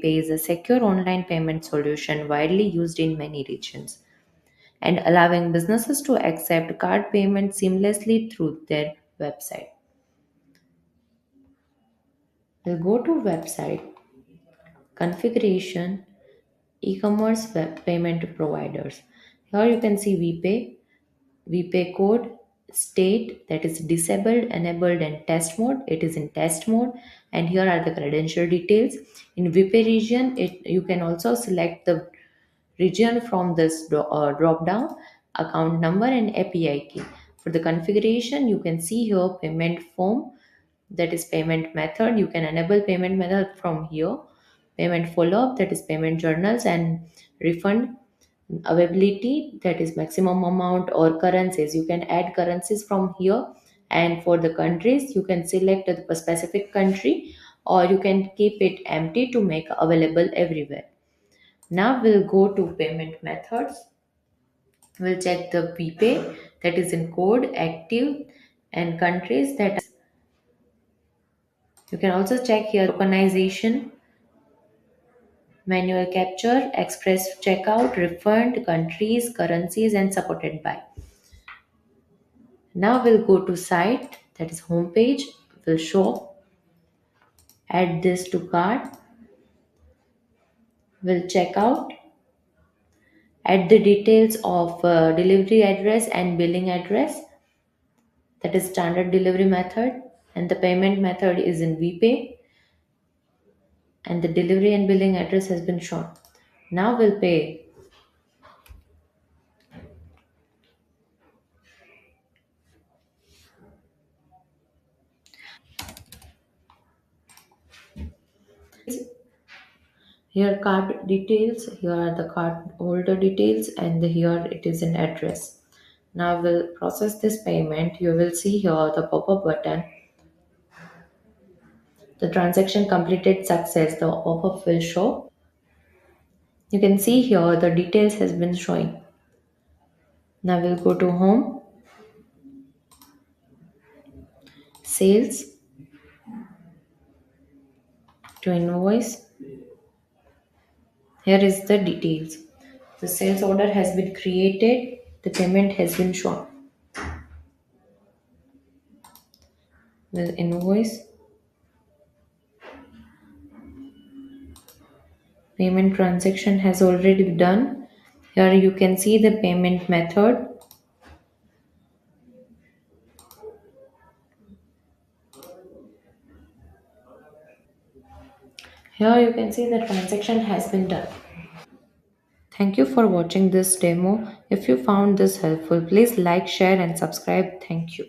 Wipay is a secure online payment solution widely used in many regions and allowing businesses to accept card payments seamlessly through their website. We'll go to website, configuration, e-commerce web payment providers. Here you can see Wipay code, state that is disabled, enabled and test mode. It is in test mode and here are the credential details. In Wipay region, you can also select the region from this drop down, account number and API key. For the configuration, you can see here payment form, that is payment method. You can enable payment method from here. Payment follow up, that is payment journals, and refund availability, that is maximum amount, or currencies. You can add currencies from here. And for the countries, you can select the specific country or you can keep it empty to make available everywhere. Now we'll go to payment methods. We'll check the Wipay, that is in code, active, and countries. That you can also check here tokenization, manual capture, express checkout, refund, countries, currencies, and supported by. Now we'll go to site, that is homepage. Will show, add this to cart. We'll check out, add the details of delivery address and billing address, that is standard delivery method, and the payment method is in Wipay, and the delivery and billing address has been shown. Now we'll pay. Here card details, here are the card holder details, and here it is an address. Now we'll process this payment. You will see here the pop-up button. The transaction completed success. The pop-up will show. You can see here the details has been showing. Now we'll go to home, sales, to invoice. Here is the details. The sales order has been created. The payment has been shown. The invoice. Payment transaction has already been done. Here you can see the payment method. Here you can see the transaction has been done. Thank you for watching this demo. If you found this helpful, please like, share and subscribe. Thank you.